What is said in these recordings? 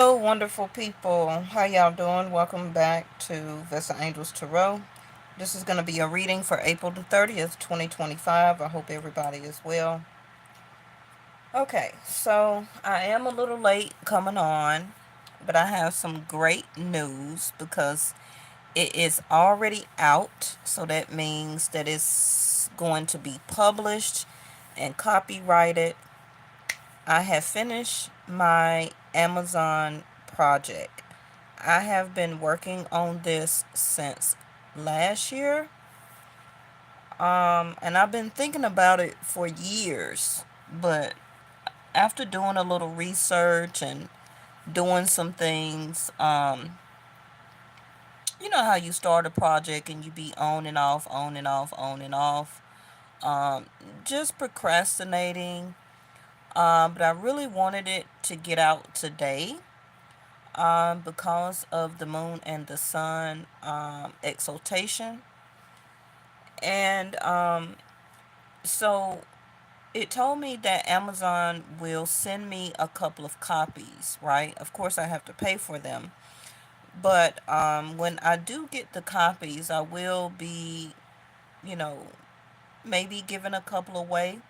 Hello, wonderful people. How y'all doing? Welcome back to Vesta Angels Tarot. This is going to be a reading for April the 30th, 2025. I hope everybody is well. Okay, so I am a little late coming on, but I have some great news because it is already out. So that means that it's going to be published and copyrighted. I have finished my Amazon project. I have been working on this since last year. And I've been thinking about it for years. But after doing a little research and doing some things, you know how you start a project and you be on and off, on and off, on and off. Um, just procrastinating. But I really wanted it to get out today. Because of the moon and the sun exaltation. And so it told me that Amazon will send me a couple of copies, right? Of course, I have to pay for them. But when I do get the copies, I will be, you know, maybe giving a couple away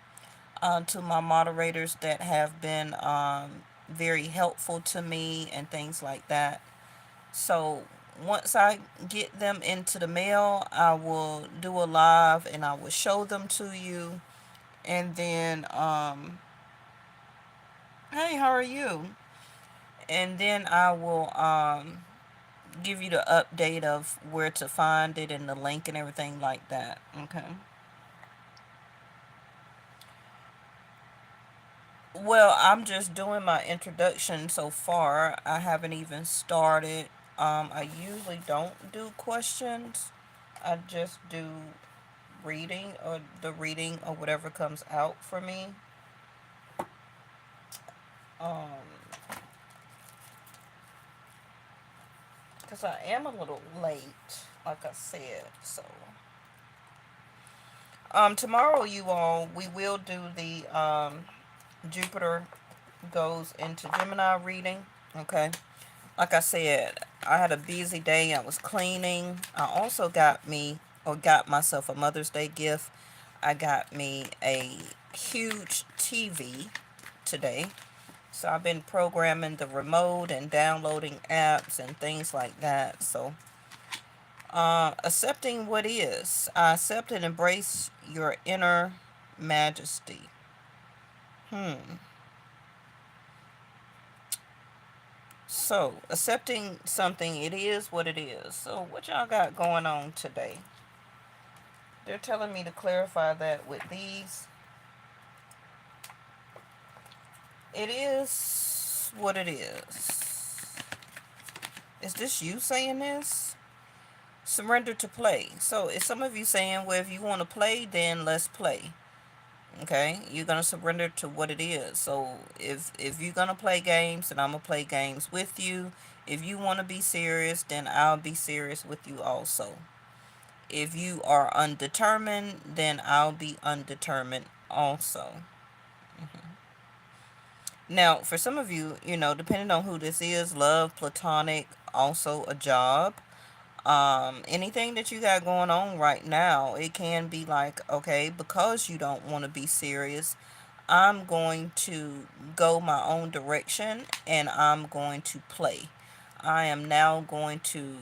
to my moderators that have been very helpful to me and things like that. So once I get them into the mail, I will do a live and I will show them to you. And then, hey, how are you? And then I will give you the update of where to find it and the link and everything like that. Okay. Well, I'm just doing my introduction so far. I haven't even started. I usually don't do questions. I just do reading or the reading or whatever comes out for me. Um, because I am a little late, like I said. So, tomorrow, you all, we will do the Jupiter goes into Gemini reading. Okay. Like I said, I had a busy day. I was cleaning. I also got myself a Mother's Day gift. I got me a huge TV today. So I've been programming the remote and downloading apps and things like that. So, accepting what is. I accept and embrace your inner majesty. Hmm. So, accepting something, it is what it is. So, what y'all got going on today? They're telling me to clarify that with these. It is what it is. Is this you saying this? Surrender to play. So, is some of you saying, well, if you want to play, then let's play. Okay, you're gonna surrender to what it is. So if you're gonna play games, then I'm gonna play games with you. If you want to be serious, then I'll be serious with you also. If you are undetermined, then I'll be undetermined also. Now, for some of you, depending on who this is, love, platonic, also a job, anything that you got going on right now, it can be like, okay, because you don't want to be serious, I'm going to go my own direction and I'm going to play. I am now going to,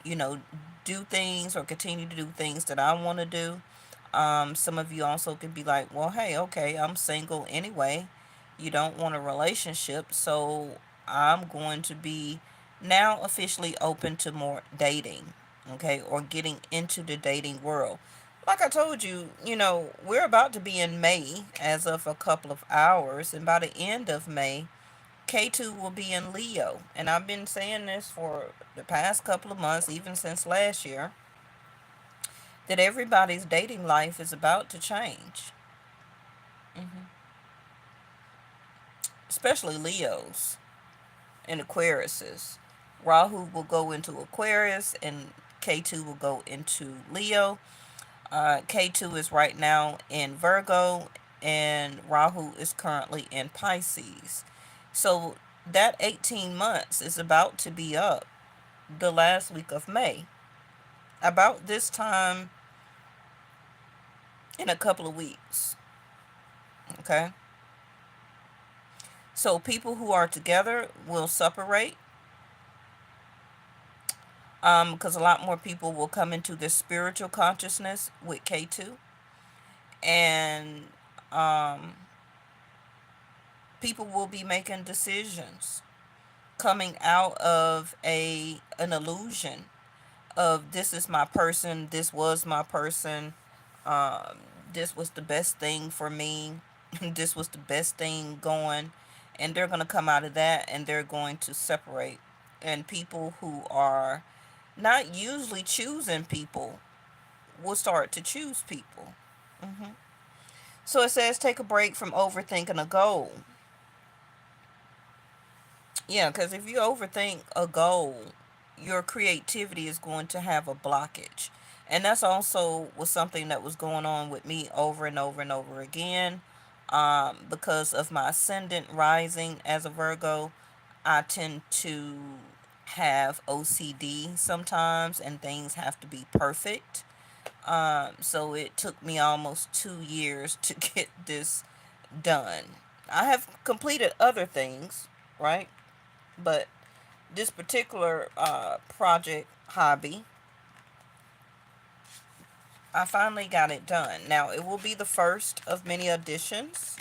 you know, do things or continue to do things that I want to do. Some of you also could be like, well, hey, okay, I'm single anyway. You don't want a relationship, so I'm going to be now officially open to more dating, okay, or getting into the dating world. Like I told you, we're about to be in May as of a couple of hours, and by the end of May, K2 will be in Leo. And I've been saying this for the past couple of months, even since last year, that everybody's dating life is about to change, especially Leos and Aquariuses. Rahu will go into Aquarius and K2 will go into Leo. K2 is right now in Virgo and Rahu is currently in Pisces. So That 18 months is about to be up the last week of May. About this time in a couple of weeks. Okay? So people who are together will separate, because a lot more people will come into this spiritual consciousness with K2. And um, people will be making decisions coming out of an illusion of this is my person, this was my person, um, this was the best thing for me, this was the best thing going, and they're going to come out of that and they're going to separate. And people who are not usually choosing people will start to choose people. So it says take a break from overthinking a goal. Yeah, because if you overthink a goal, your creativity is going to have a blockage. And that's also was something that was going on with me over and over and over again. Because of my ascendant rising as a Virgo, I tend to have OCD sometimes, and things have to be perfect. So it took me almost 2 years to get this done. I have completed other things, right? But this particular project hobby, I finally got it done. Now it will be the first of many additions.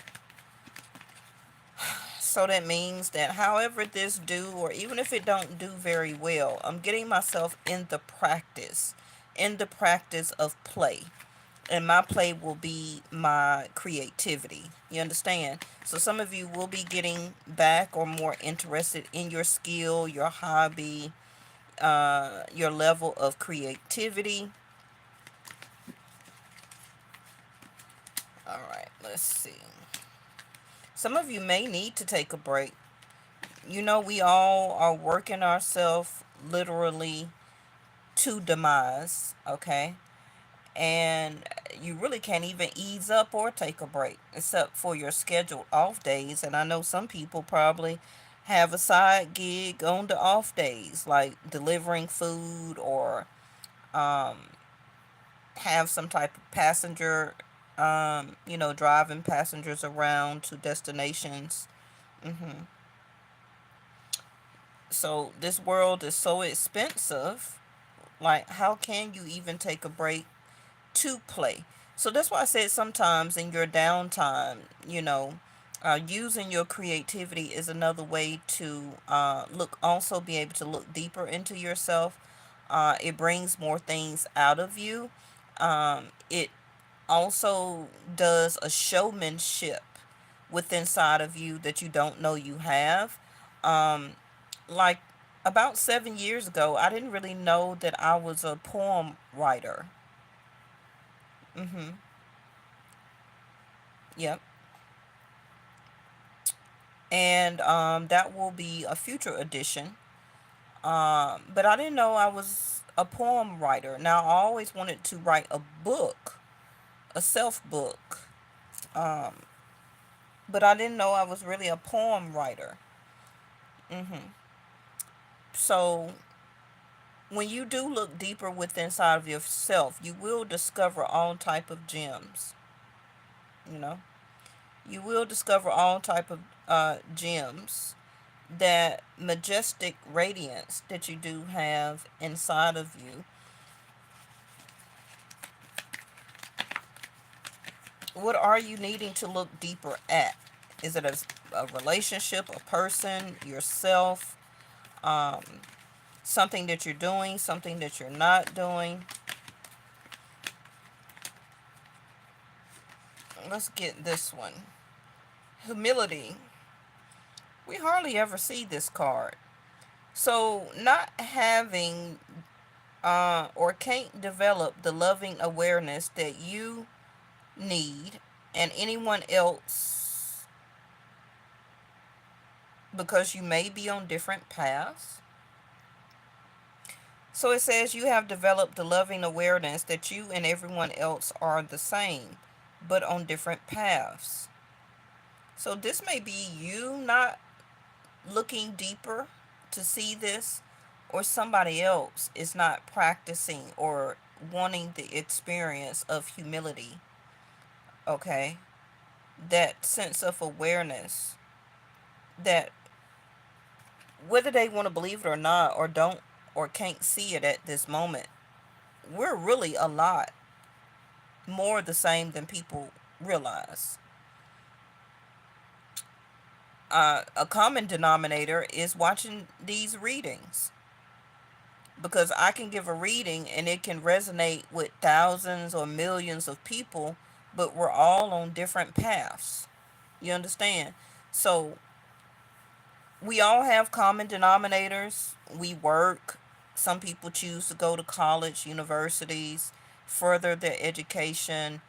So that means that however this do, or even if it don't do very well, I'm getting myself in the practice of play. And my play will be my creativity. You understand? So some of you will be getting back or more interested in your skill, your hobby, your level of creativity. All right, let's see. Some of you may need to take a break. You know, we all are working ourselves literally to demise, okay? And you really can't even ease up or take a break except for your scheduled off days. And I know some people probably have a side gig on the off days, like delivering food or um, have some type of passenger, driving passengers around to destinations. hmm So this world is so expensive. Like, how can you even take a break to play? So that's why I said sometimes in your downtime, using your creativity is another way to also be able to look deeper into yourself. It brings more things out of you. It also does a showmanship with inside of you that you don't know you have. Um, like about 7 years ago, I didn't really know that I was a poem writer. Mm-hmm. Yep. And that will be a future edition. But I didn't know I was a poem writer. Now, I always wanted to write a book, a self book. Um, but I didn't know I was really a poem writer. Mm-hmm. So when you do look deeper within inside of yourself, you will discover all type of gems. You know, you will discover all type of gems, that majestic radiance that you do have inside of you. What are you needing to look deeper at? Is it a relationship, a person, yourself, um, something that you're doing, something that you're not doing? Let's get this one. Humility. We hardly ever see this card. So, not having or can't develop the loving awareness that you need and anyone else, because you may be on different paths. So it says you have developed the loving awareness that you and everyone else are the same, but on different paths. So this may be you not looking deeper to see this, or somebody else is not practicing or wanting the experience of humility, okay? That sense of awareness that whether they want to believe it or not, or don't, or can't see it at this moment, we're really a lot more the same than people realize. A common denominator is watching these readings, because I can give a reading and it can resonate with thousands or millions of people, but we're all on different paths. You understand? So we all have common denominators. We work. Some people choose to go to college, universities, further their education,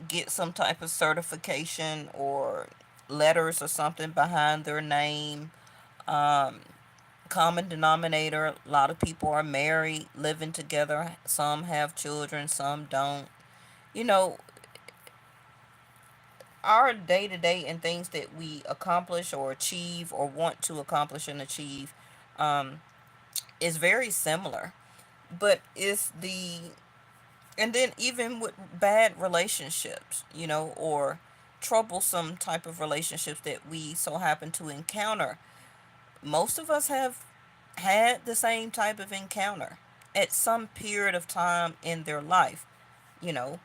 get some type of certification or letters or something behind their name. Um, Common denominator, a lot of people are married, living together. Some have children, some don't. You know, our day to day and things that we accomplish or achieve or want to accomplish and achieve um, is very similar. But it's the, and then even with bad relationships, or troublesome type of relationships that we so happen to encounter, most of us have had the same type of encounter at some period of time in their life. You know,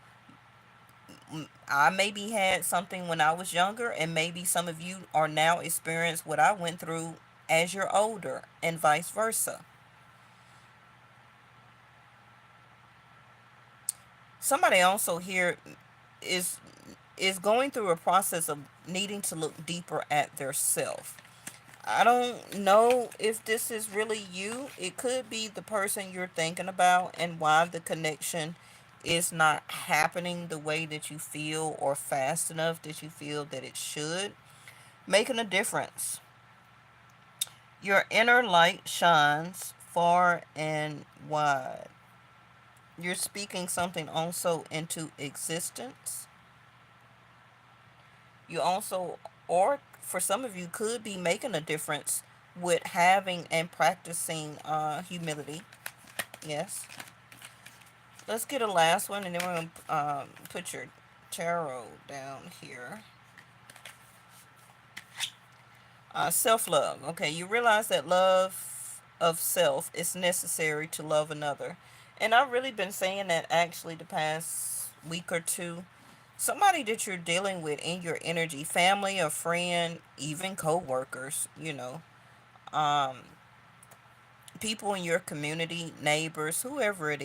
I maybe had something when I was younger, and maybe some of you are now experiencing what I went through as you're older, and vice versa. Somebody also here is is going through a process of needing to look deeper at their self. I don't know if this is really you. It could be the person you're thinking about, and why the connection is not happening the way that you feel, or fast enough that you feel that it should. Making a difference. Your inner light shines far and wide. You're speaking something also into existence. You also, or for some of you, could be making a difference with having and practicing humility. Yes. Let's get a last one, and then we're going to put your tarot down here. Self love. Okay, you realize that love of self is necessary to love another. And I've really been saying that actually the past week or two. Somebody that you're dealing with in your energy, family, a friend, even co workers, um, people in your community, neighbors, whoever it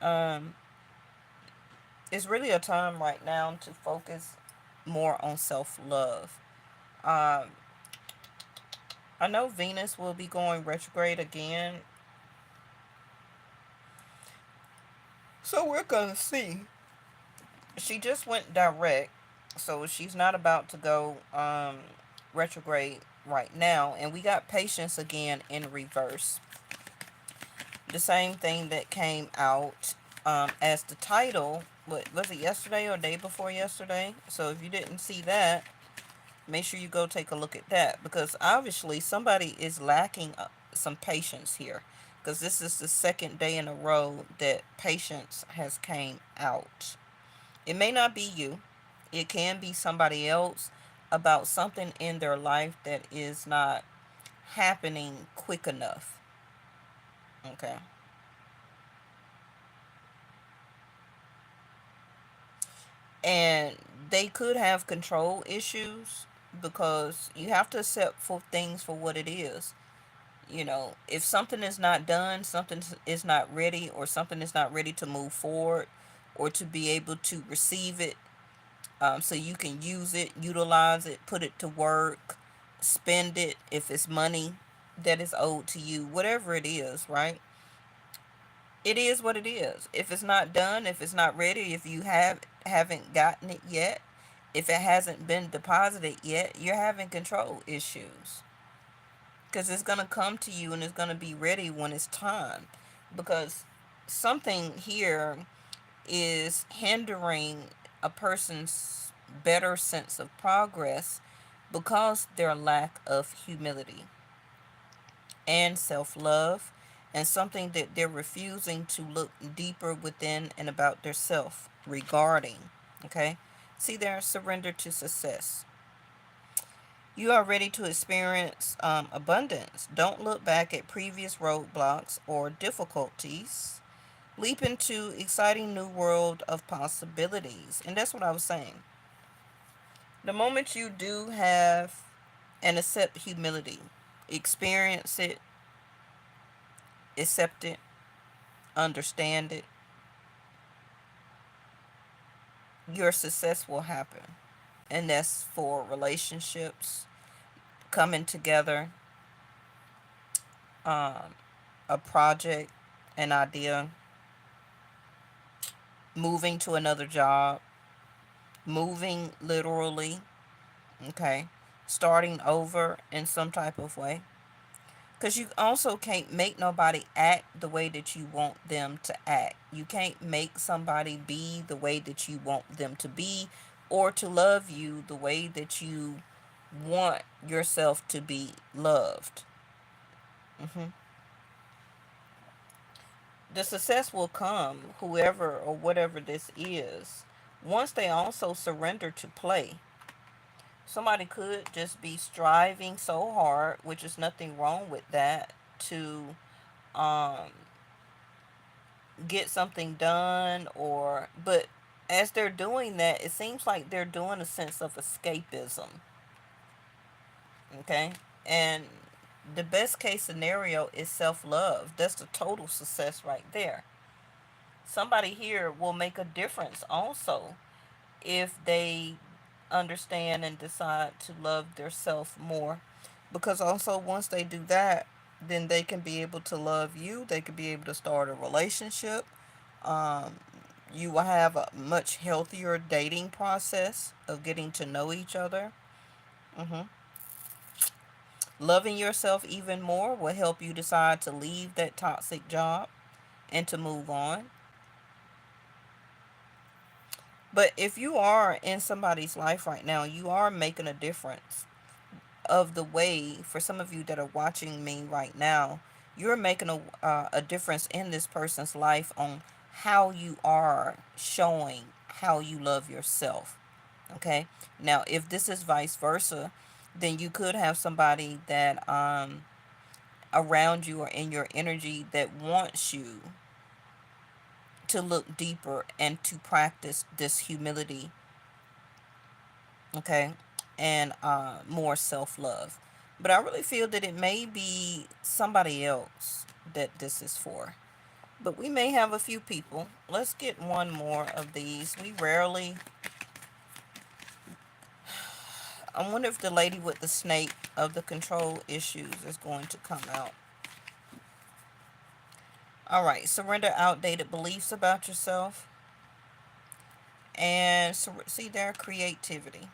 um, it's really a time right now to focus more on self love. Um, I know Venus will be going retrograde again, so we're gonna see. She just went direct, so she's not about to go retrograde right now. And we got patience again in reverse. The same thing that came out as the title. What was it, yesterday or day before yesterday? So if you didn't see that, make sure you go take a look at that, because obviously somebody is lacking some patience here, because this is the second day in a row that patience has came out. It may not be you. It can be somebody else about something in their life that is not happening quick enough. Okay. And they could have control issues, because you have to accept for things for what it is. If something is not done, something is not ready, or something is not ready to move forward, or to be able to receive it, so you can use it, utilize it, put it to work, spend it if it's money that is owed to you, whatever it is, right? It is what it is. If it's not done, if it's not ready, if you haven't gotten it yet, if it hasn't been deposited yet, you're having control issues, because it's going to come to you and it's going to be ready when it's time, because something here is hindering a person's better sense of progress, because their lack of humility and self love, and something that they're refusing to look deeper within and about their self regarding. Okay? See, their surrender to success. You are ready to experience abundance. Don't look back at previous roadblocks or difficulties. Leap into exciting new world of possibilities. And that's what I was saying. The moment you do have and accept humility, experience it, accept it, understand it, your success will happen. And that's for relationships, coming together, um, a project, an idea, moving to another job, moving literally, okay, starting over in some type of way. Because you also can't make nobody act the way that you want them to act. You can't make somebody be the way that you want them to be, or to love you the way that you want yourself to be loved. hmm The success will come, whoever or whatever this is, once they also surrender to play. Somebody could just be striving so hard, which is nothing wrong with that, to um, get something done, or but as they're doing that, it seems like they're doing a sense of escapism. Okay, and the best case scenario is self-love. That's the total success right there. Somebody here will make a difference also if they understand and decide to love their self more, because also once they do that, then they can be able to love you. They can be able to start a relationship. um, you will have a much healthier dating process of getting to know each other. hmm Loving yourself even more will help you decide to leave that toxic job and to move on. But if you are in somebody's life right now, you are making a difference of the way. For some of you that are watching me right now, you're making a difference in this person's life on how you are showing how you love yourself. Okay, now if this is vice versa, then you could have somebody that around you or in your energy that wants you to look deeper and to practice this humility. Okay, and more self-love. But I really feel that it may be somebody else that this is for. But we may have a few people. Let's get one more of these. We rarely. I wonder if the lady with the snake of the control issues is going to come out. All right, surrender outdated beliefs about yourself and see their creativity.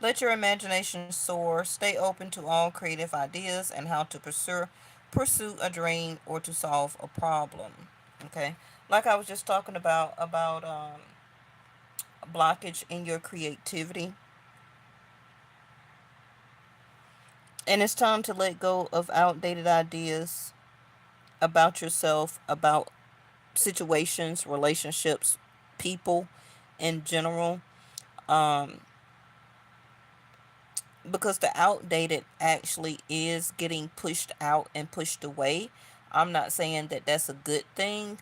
Let your imagination soar. Stay open to all creative ideas and how to pursue a dream or to solve a problem. Okay, like I was just talking about blockage in your creativity, and it's time to let go of outdated ideas about yourself, about situations, relationships, people in general. Um, because the outdated actually is getting pushed out and pushed away. I'm not saying that that's a good thing,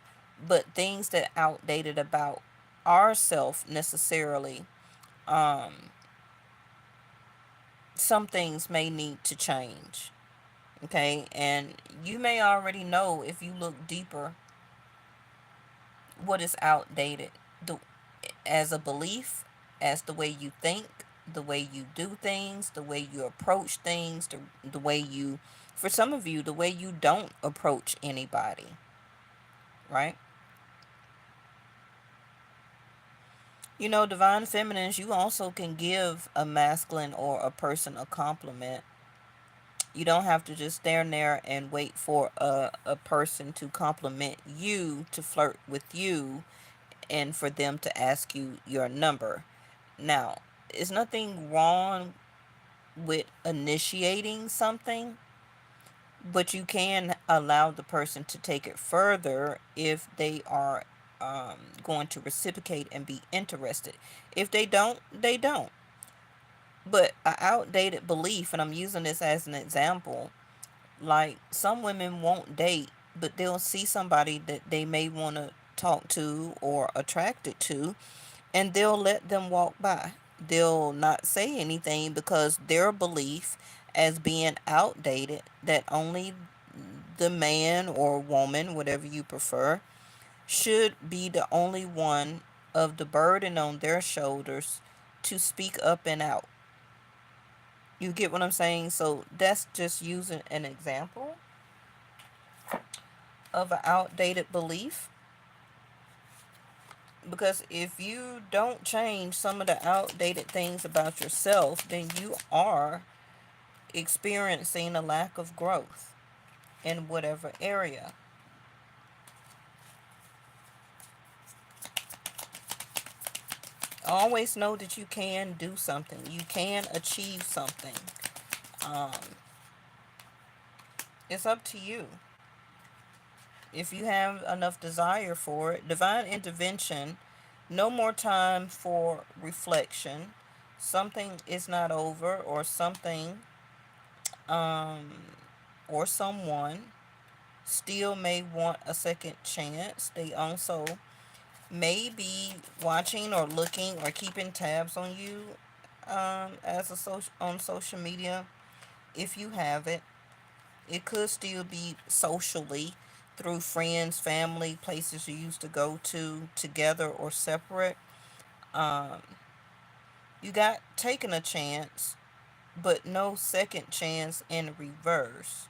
but things that outdated about ourself necessarily, um, some things may need to change. Okay, and you may already know if you look deeper what is outdated. The as a belief, as the way you think, the way you do things, the way you approach things, the way you, for some of you, the way you don't approach anybody, right? You know, divine feminines, you also can give a masculine or a person a compliment. You don't have to just stand there and wait for a person to compliment you, to flirt with you, and for them to ask you your number. Now, is nothing wrong with initiating something, but you can allow the person to take it further if they are going to reciprocate and be interested. If they don't, they don't. But an outdated belief, and I'm using this as an example, like some women won't date, but they'll see somebody that they may want to talk to or attracted to, and they'll let them walk by. They'll not say anything because their belief as being outdated that only the man or woman, whatever you prefer, should be the only one of the burden on their shoulders to speak up and out. You get what I'm saying? So that's just using an example of an outdated belief. Because if you don't change some of the outdated things about yourself, then you are experiencing a lack of growth in whatever area. Always know that you can do something. You can achieve something. Um, it's up to you. If you have enough desire for it, divine intervention, no more time for reflection. Something is not over, or something um, or someone still may want a second chance. They also may be watching or looking or keeping tabs on you as a on social media. If you have it, it could still be socially through friends, family, places you used to go to together or separate. Um, you got taken a chance, but no second chance in reverse.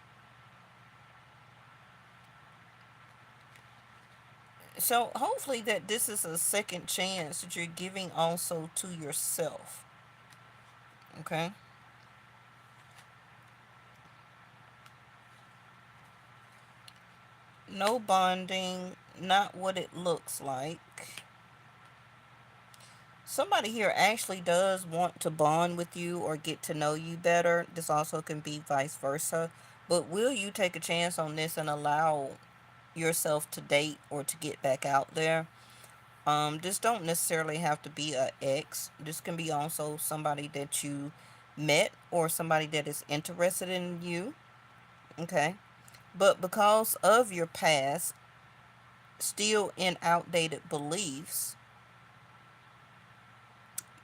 So hopefully that this is a second chance that you're giving also to yourself. Okay? No bonding, not what it looks like. Somebody here actually does want to bond with you or get to know you better. This also can be vice versa. But will you take a chance on this and allow yourself to date or to get back out there? This don't necessarily have to be a ex. This can be also somebody that you met or somebody that is interested in you. Okay. But because of your past, still in outdated beliefs,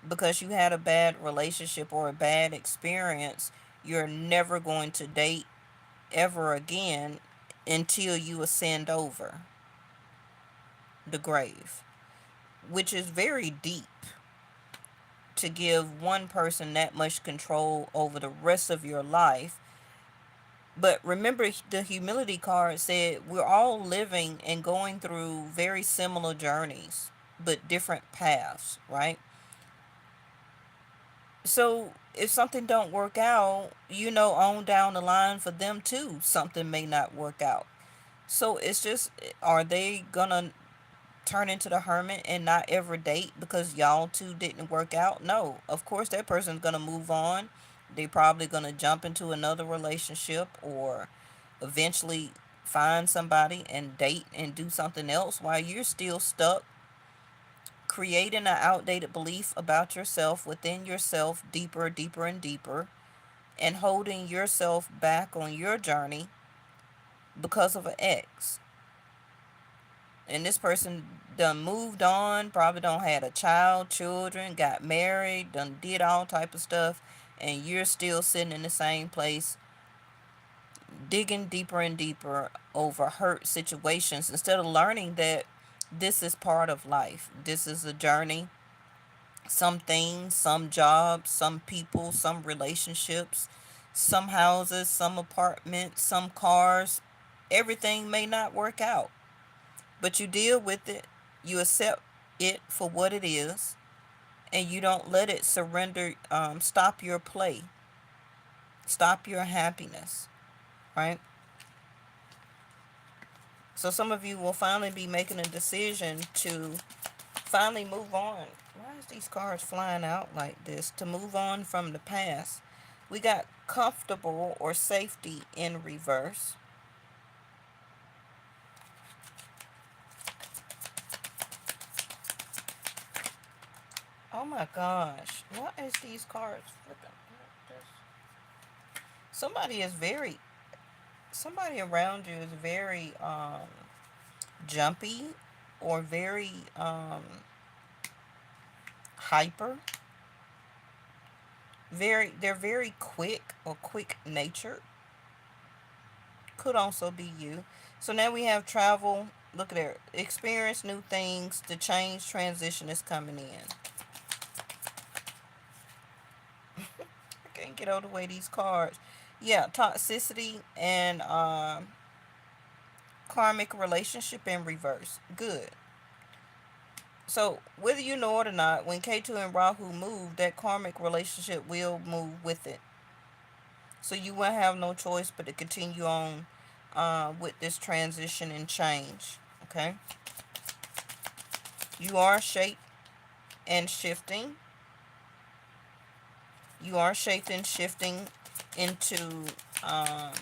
because you had a bad relationship or a bad experience, you're never going to date ever again until you ascend over the grave, which is very deep to give one person that much control over the rest of your life. But remember, the humility card said we're all living and going through very similar journeys, but different paths, right? So if something don't work out, on down the line for them too, something may not work out. So it's just, are they gonna turn into the hermit and not ever date because y'all two didn't work out? No, of course that person's gonna move on. They probably gonna jump into another relationship or eventually find somebody and date and do something else while you're still stuck creating an outdated belief about yourself within yourself, deeper, deeper, and deeper, and holding yourself back on your journey because of an ex. And this person done moved on, probably don't had a child, children, got married, done did all type of stuff, and you're still sitting in the same place, digging deeper and deeper over hurt situations instead of learning that this is part of life. This is a journey. Some things, some jobs, some people, some relationships, some houses, some apartments, some cars, everything may not work out. But you deal with it, you accept it for what it is, and you don't let it stop your play, stop your happiness, right? So some of you will finally be making a decision to finally move on. Why is these cards flying out like this? To move on from the past. We got comfortable or safety in reverse. Oh my gosh. What is these cards flipping? Somebody is very, somebody around you is very jumpy or very hyper. They're very quick or quick natured. Could also be you. So now we have travel. Look at there. Experience new things. The change transition is coming in. I can't get out of the way these cards. Yeah, toxicity and karmic relationship in reverse. Good. So whether you know it or not, when K2 and Rahu move, that karmic relationship will move with it. So you won't have no choice but to continue on with this transition and change. Okay. You are shaped and shifting. You are shaped and shifting into um,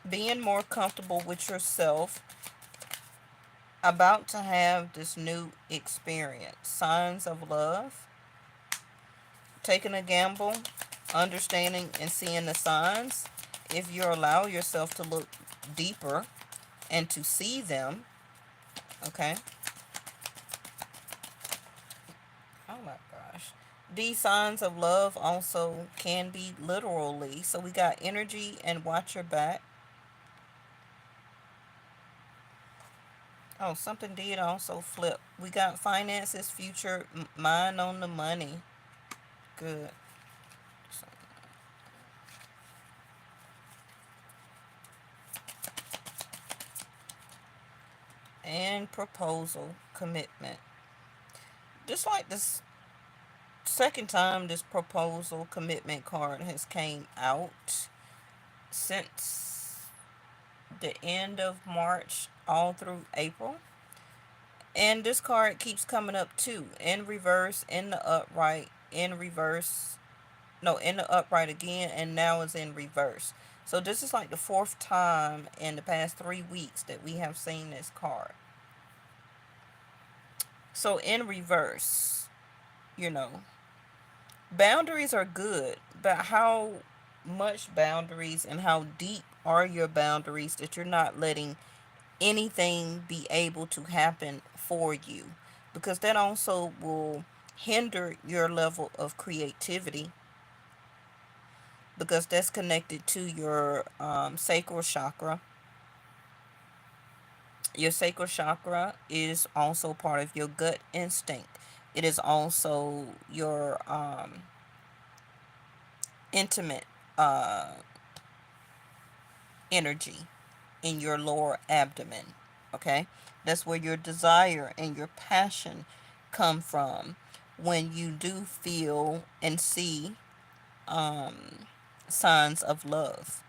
being more comfortable with yourself, about to have this new experience. Signs of love, taking a gamble, understanding and seeing the signs. If you allow yourself to look deeper and to see them, okay? Oh my gosh. These signs of love also can be literally. So we got energy and watch your back. Oh, something did also flip. We got finances, future, mind on the money. Good. And proposal, commitment. Just like this second time this proposal commitment card has came out since the end of March all through April. And this card keeps coming up too, in reverse, in the upright, in reverse, no, in the upright again, and now it's in reverse. So this is like the fourth time in the past 3 weeks that we have seen this card. So in reverse, you know, boundaries are good, but how much boundaries and how deep are your boundaries that you're not letting anything be able to happen for you? Because that also will hinder your level of creativity, because that's connected to your sacral chakra. Your sacral chakra is also part of your gut instinct. It is also your intimate uh, energy in your lower abdomen. Okay? That's where your desire and your passion come from when you do feel and see signs of love.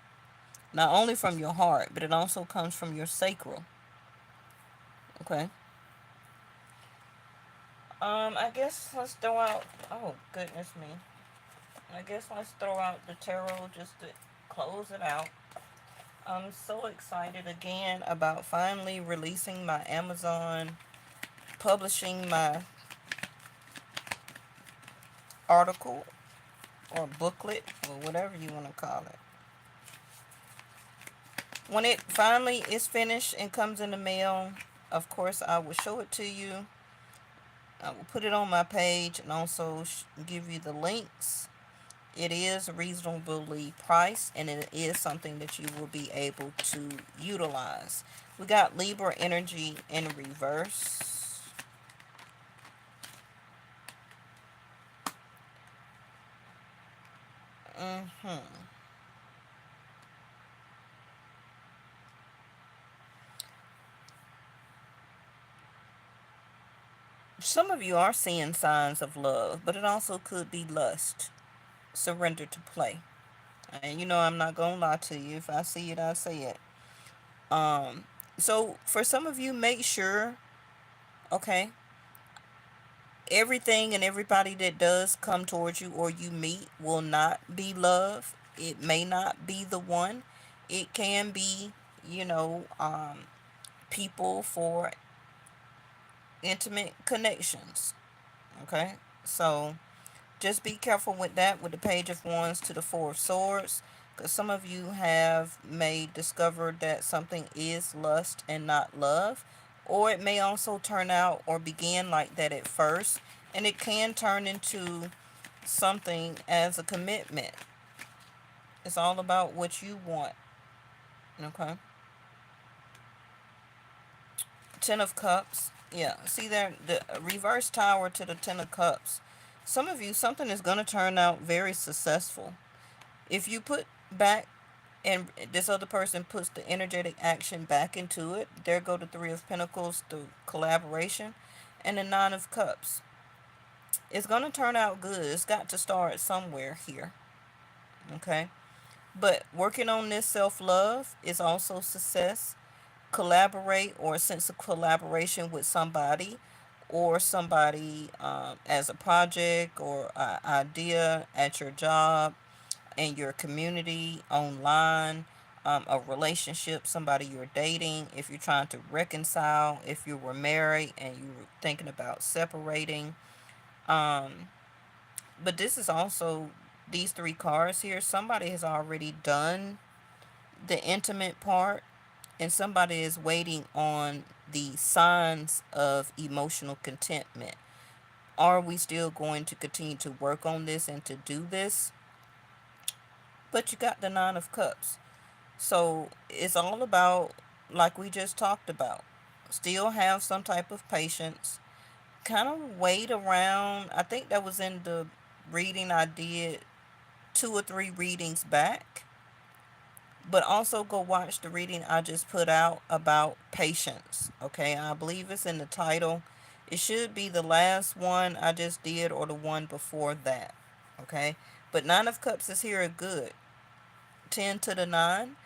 Not only from your heart, but it also comes from your sacral. Okay? I guess let's throw out. Oh, goodness me. I guess let's throw out the tarot just to close it out. I'm so excited again about finally releasing my Amazon, publishing my article or booklet or whatever you want to call it. When it finally is finished and comes in the mail, of course, I will show it to you. I will put it on my page and also give you the links. It is reasonably priced and it is something that you will be able to utilize. We got Libra energy in reverse. Some of you are seeing signs of love, but it also could be lust. Surrender to play. And you know I'm not gonna lie to you. If I see it, I say it. So for some of you, make sure Okay, everything and everybody that does come towards you or you meet will not be love. It may not be the one. It can be, you know, people for intimate connections. Okay, so just be careful with that, with the Page of Wands to the Four of Swords, because some of you may discover that something is lust and not love, or it may also turn out or begin like that at first, and it can turn into something as a commitment. It's all about what you want. Okay. Ten of Cups. Yeah. See there, the reverse tower to the Ten of Cups. Some of you, something is going to turn out very successful. If you put back and this other person puts the energetic action back into it, there go the Three of Pentacles, the collaboration, and the Nine of Cups. It's going to turn out good. It's got to start somewhere here. Okay. But working on this self love is also success. Collaborate or a sense of collaboration with somebody or somebody as a project or idea at your job, in your community, online, a relationship, somebody you're dating, if you're trying to reconcile, if you were married and you were thinking about separating. Um, but this is also these three cards here. Somebody has already done the intimate part, and somebody is waiting on the signs of emotional contentment. Are we still going to continue to work on this and to do this? But you got the Nine of Cups. So it's all about, like we just talked about, still have some type of patience. Kind of wait around. I think that was in the reading I did 2 or 3 readings back. But also go watch the reading I just put out about patience. Okay, I believe it's in the title. It should be the last one I just did or the one before that. Okay, but Nine of Cups is here good. 10 to the 9,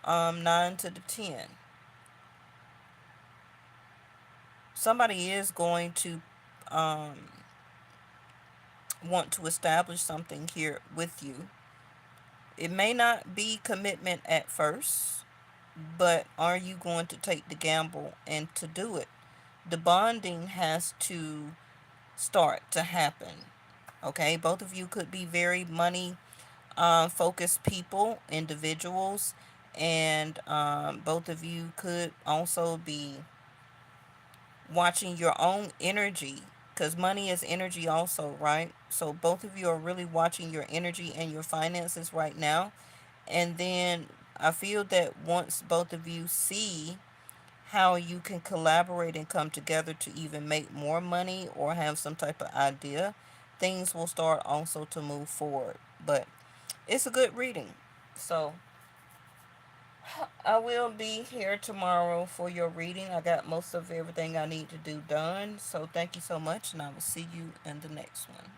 9 to the 10. Somebody is going to um, want to establish something here with you. It may not be commitment at first, but are you going to take the gamble and to do it? The bonding has to start to happen. Okay, both of you could be very money focused people, individuals, and both of you could also be watching your own energy, because money is energy also, right? So both of you are really watching your energy and your finances right now. And then I feel that once both of you see how you can collaborate and come together to even make more money or have some type of idea, things will start also to move forward. But it's a good reading. So I will be here tomorrow for your reading. I got most of everything I need to do done. So thank you so much, and I will see you in the next one.